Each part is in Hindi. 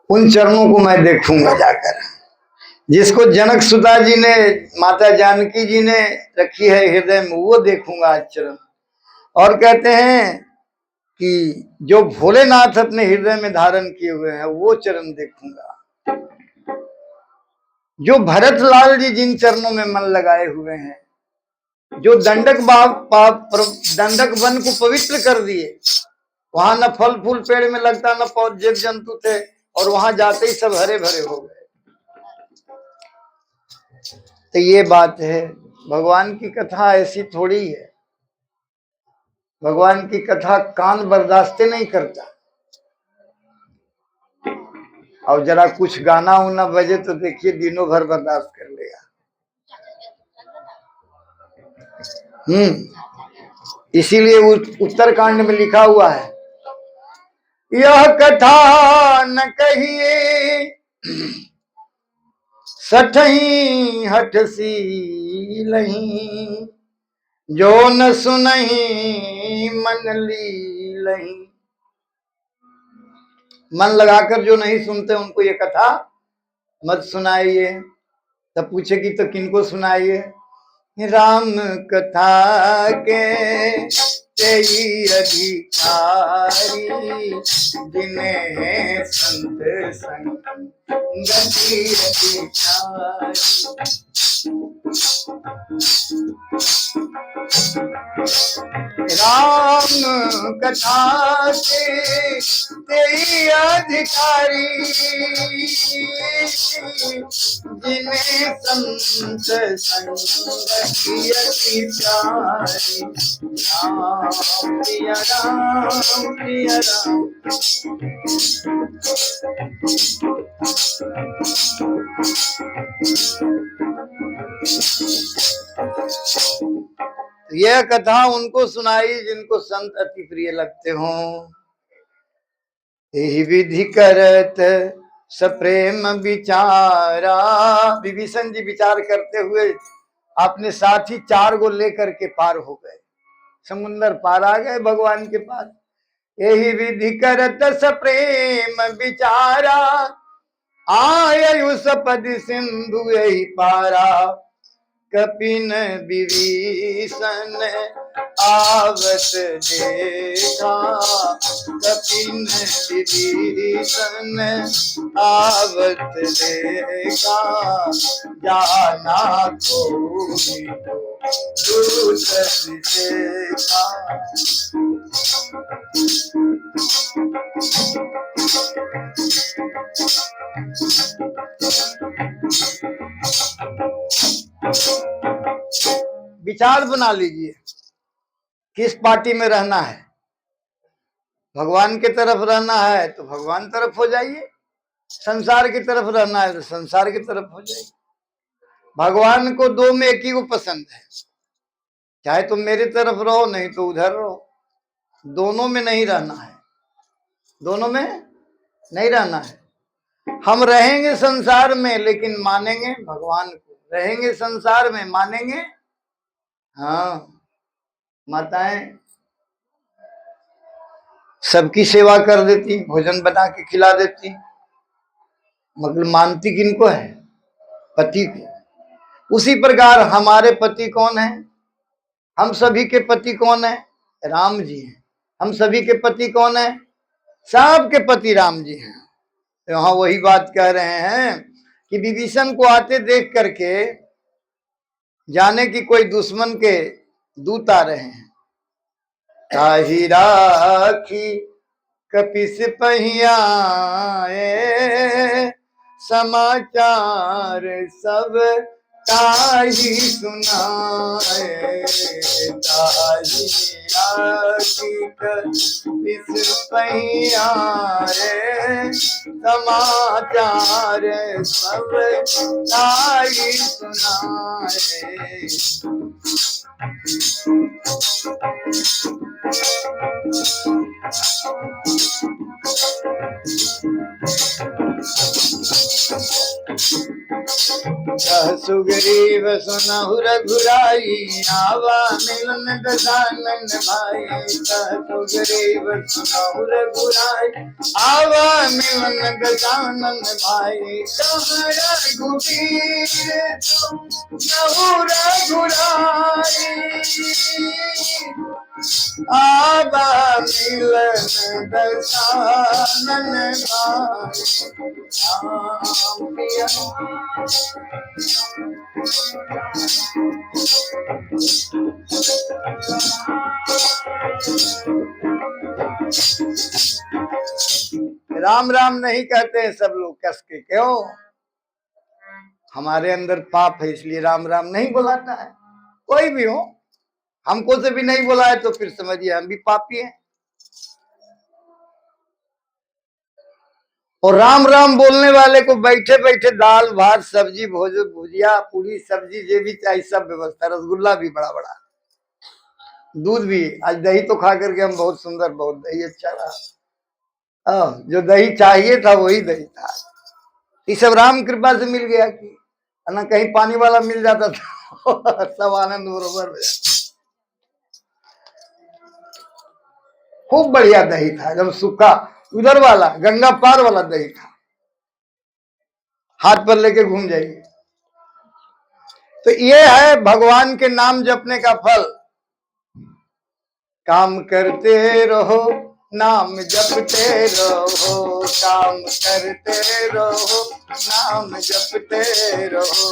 उन चरणों को मैं देखूंगा जाकर, जिसको जनक सुता जी ने, माता जानकी जी ने रखी है हृदय में, वो देखूंगा आज चरण। और कहते हैं कि जो भोलेनाथ अपने हृदय में धारण किए हुए हैं वो चरण देखूंगा। जो भरत लाल जी जिन चरणों में मन लगाए हुए हैं, जो दंडक दंडक वन को पवित्र कर दिए, वहां न फल फूल पेड़ में लगता, न पौध जीव जंतु थे, और वहां जाते ही सब हरे भरे हो गए। तो ये बात है, भगवान की कथा ऐसी थोड़ी है। भगवान की कथा कान बर्दाश्त नहीं करता। और जरा कुछ गाना उना बजे तो देखिए दिनों भर बर्दाश्त कर लेगा। इसीलिए उत्तरकांड में लिखा हुआ है, यह कथा न कहिए सठही हठ सी लही, जो न सुनही मन ली लही। मन लगाकर जो नहीं सुनते उनको ये कथा मत सुनाइए। तब पूछेगी तो किनको सुनाइए? राम कथा के तेई अधिकारी, जिन्हें संत संगति अधिकारी। राम कथा के तेई अधिकारी, जिन्हें संत संगति अधिकारी। राम प्रिय राम प्रिय राम। यह कथा उनको सुनाई जिनको संत अति प्रिय लगते हों। यही विधि करत सप्रेम विचारा। विभीषण जी विचार करते हुए अपने साथी 4 को लेकर के पार हो गए, समुन्द्र पार आ गए भगवान के पास। यही विधि करत सप्रेम विचारा, आयु सपद सिंधु यही पारा। कपिन विभीषण आवत देखा, कपिन विभीषण आवत देखा। जाना कोई दूसर देखा। विचार बना लीजिए किस पार्टी में रहना है। भगवान की तरफ रहना है तो भगवान तरफ हो जाइए, संसार की तरफ रहना है तो संसार की तरफ हो जाइए। भगवान को 2 में एक ही को पसंद है, चाहे तुम मेरी तरफ रहो नहीं तो उधर रहो। दोनों में नहीं रहना है, दोनों में नहीं रहना है। हम रहेंगे संसार में लेकिन मानेंगे भगवान को, रहेंगे संसार में मानेंगे। हाँ, माताएं सबकी सेवा कर देती, भोजन बना के खिला देती, मगर मानती किनको है? पति को। उसी प्रकार हमारे पति कौन है? हम सभी के पति कौन है? राम जी हैं। हम सभी के पति कौन है? सबके पति राम जी हैं। तो वहां वही बात कह रहे हैं कि विभीषण को आते देख करके जाने की कोई दुश्मन के दूत आ रहे हैं। ताही राखी कपिस पहियाए, समाचार सब ताही सुनाए। ताही राखी कपिस पहियाए, समाचार सब ताही सुनाए। कह सुग्रीव सुनहु रघुराई आवा मिलन दशानन भाई। कह सुग्रीव सुनहु रघुराई आवा मिलन दशानन भाई। कह रघुवीर सुनहु रघुराई आवा मिलन दशानन भाई। राम राम नहीं कहते हैं सब लोग कस के, क्यों? हमारे अंदर पाप है इसलिए राम राम नहीं बुलाता है। कोई भी हो, हमको से भी नहीं बुलाए तो फिर समझिए हम भी पापी हैं। और राम राम बोलने वाले को बैठे बैठे दाल भात सब्जी भुजिया पूरी सब्जी जो भी चाहिए सब व्यवस्था, रसगुल्ला भी बड़ा बड़ा, दूध भी। आज दही तो खा करके हम बहुत सुंदर, बहुत दही अच्छा रहा। जो दही चाहिए था वही दही था। ये सब राम कृपा से मिल गया कि ना कहीं पानी वाला मिल जाता था सब आनंद बरोबर हो जाता। खूब बढ़िया दही था, एकदम सूखा, उधर वाला गंगा पार वाला दही था, हाथ पर लेके घूम जाइए। तो ये है भगवान के नाम जपने का फल। काम करते रहो नाम जपते रहो, काम करते रहो नाम जपते रहो।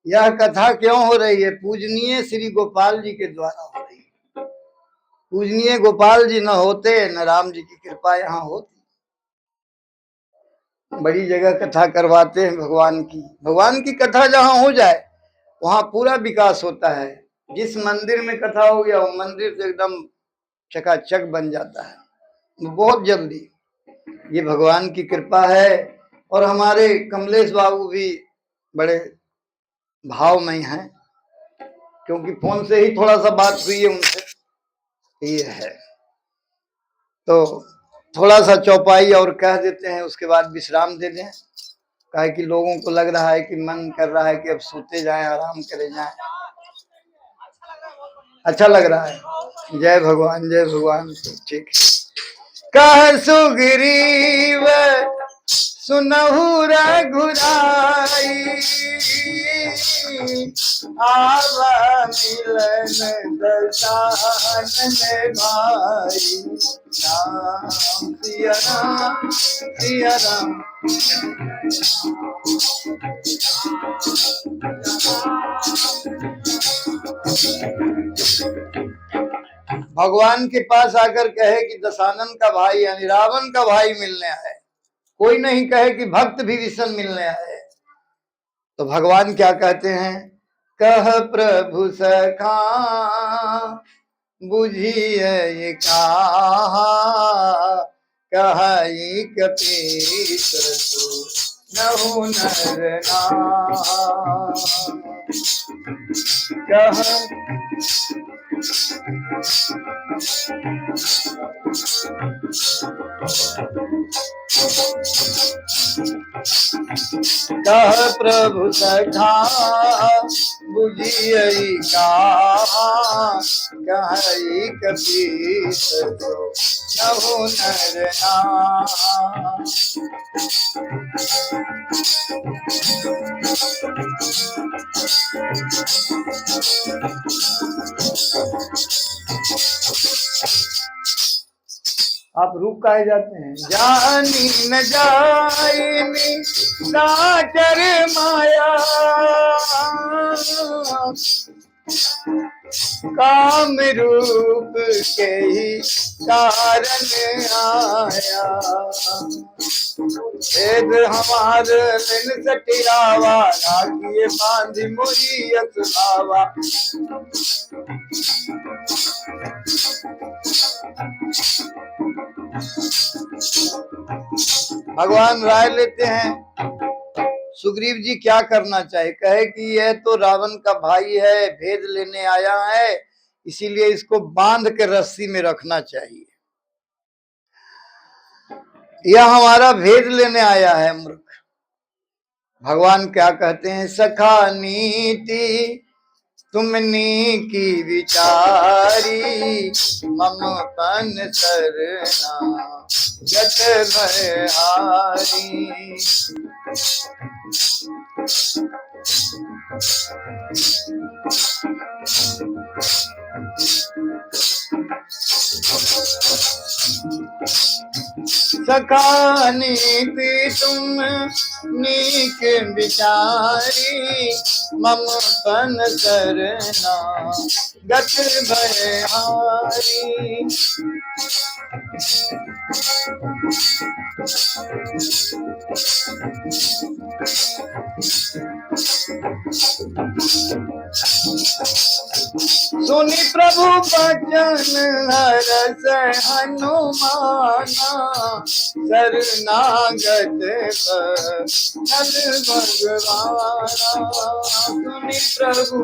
यह कथा क्यों हो रही है? पूजनीय श्री गोपाल जी के द्वारा हो रही है। पूजनीय गोपाल जी न होते न राम जी की कृपा यहाँ होती। बड़ी जगह कथा करवाते हैं भगवान की। भगवान की कथा जहाँ हो जाए वहां पूरा विकास होता है। जिस मंदिर में कथा हो गया वो मंदिर तो एकदम चकाचक बन जाता है बहुत जल्दी। ये भगवान की कृपा है। और हमारे कमलेश बाबू भी बड़े भावमय हैं, क्योंकि फोन से ही थोड़ा सा बात हुई है उनसे। ये है तो थोड़ा सा चौपाई और कह देते हैं, उसके बाद विश्राम दे दें। कहे कि लोगों को लग रहा है कि मन कर रहा है कि अब सोते जाएं, आराम करे जाएं। अच्छा लग रहा है। जय भगवान जय भगवान। ठीक है। कह सुग्रीव सुनहु रघुराई आवा मिलन दशानन भाई। राम सिया राम सिया राम। भगवान के पास आकर कहे कि दशानन का भाई यानी रावण का भाई मिलने आए। कोई नहीं कहे कि भक्त विभीषण मिलने आए। तो भगवान क्या कहते हैं? कह प्रभु सखा बुझिए कहा कहाई कपीस नहु नर कह कह प्रभु सखा बुझियई का कहि कपीस जो नभु नर नाम। आप रुक काहे जाते हैं? जानी न जाइनी साकर माया काम रूप के ही कारण आया। वेद हमार लिन सटियावा राखिए बांधी मोरी असुलावा। भगवान राय लेते हैं सुग्रीव जी क्या करना चाहिए। कहे कि यह तो रावण का भाई है, भेद लेने आया है, इसीलिए इसको बांध के रस्सी में रखना चाहिए। यह हमारा भेद लेने आया है मूर्ख। भगवान क्या कहते हैं? सखा नीति तुमनी की विचारी मम पन सरना जत भयहारी। सखा नीति तुम नीक विचारी मम पन करना गत भयहारी। सुनि प्रभु बचन हरस हनुमाना शरणागत भजन भगवाना। सुनि प्रभु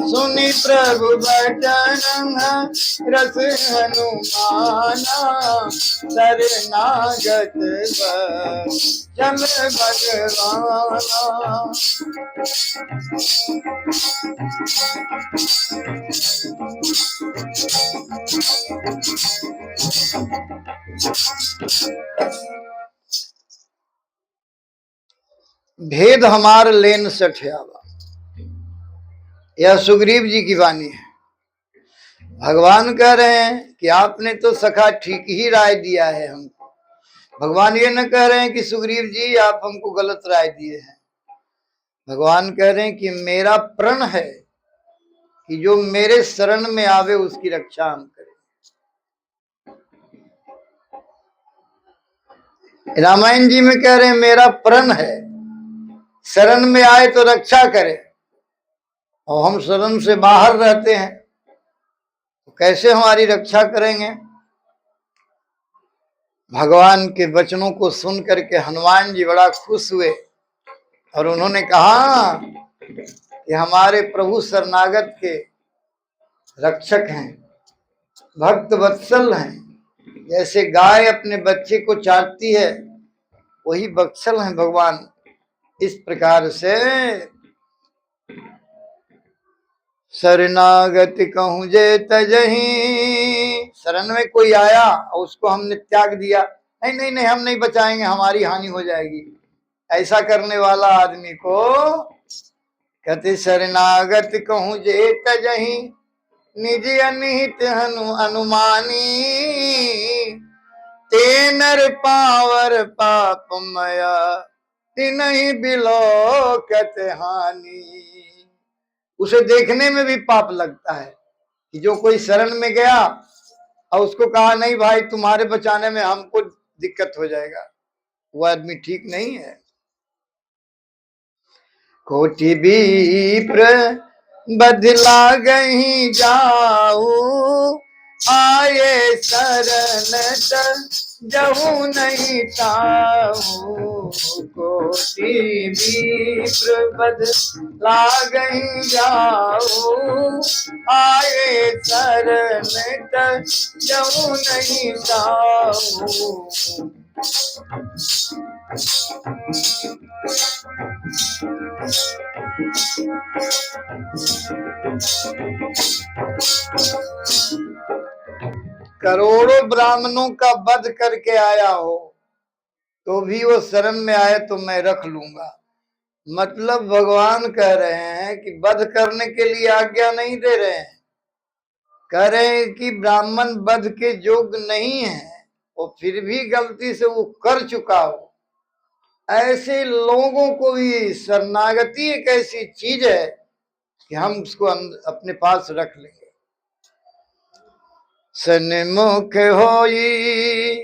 सुनि प्रभु बचन रस हनुमाना शरणागत भजन भगवाना। भेद हमार लेन सठियावा, यह सुग्रीव जी की वाणी है। भगवान कह रहे हैं कि आपने तो सखा ठीक ही राय दिया है हमको। भगवान ये न कह रहे हैं कि सुग्रीव जी आप हमको गलत राय दिए हैं। भगवान कह रहे हैं कि मेरा प्रण है कि जो मेरे शरण में आवे उसकी रक्षा हम करें। रामायण जी में कह रहे हैं मेरा प्रण है शरण में आए तो रक्षा करे, और हम शरण से बाहर रहते हैं तो कैसे हमारी रक्षा करेंगे। भगवान के वचनों को सुन करके हनुमान जी बड़ा खुश हुए और उन्होंने कहा कि हमारे प्रभु शरणागत के रक्षक हैं, भक्त वत्सल हैं। जैसे गाय अपने बच्चे को चाटती है वही वत्सल हैं भगवान। इस प्रकार से शरणागत कहूं जे तजही, शरण में कोई आया और उसको हमने त्याग दिया, नहीं नहीं नहीं हम नहीं बचाएंगे, हमारी हानि हो जाएगी, ऐसा करने वाला आदमी को कहते शरणागत कहूं जे तजही निज अनिहित अनुमानी। ते नर पावर पाप मया तिनहि बिलोकत हानि। उसे देखने में भी पाप लगता है कि जो कोई शरण में गया और उसको कहा नहीं भाई तुम्हारे बचाने में हमको दिक्कत हो जाएगा, वो आदमी ठीक नहीं है। कोटि विप्र बदला गही जाऊ आए शरण जहू नहीं ताऊ। कोटि विप्र लागहि जाओ, आए शरण तजहु नहीं जाओ। करोड़ों ब्राह्मणों का वध करके आया हो तो भी वो शरण में आए तो मैं रख लूंगा। मतलब भगवान कह रहे हैं कि वध करने के लिए आज्ञा नहीं दे रहे हैं, कह रहे हैं कि ब्राह्मण वध के योग्य नहीं है, वो फिर भी गलती से वो कर चुका हो, ऐसे लोगों को भी शरणागति एक ऐसी चीज है कि हम उसको अपने पास रख लेंगे। सन्मुख होई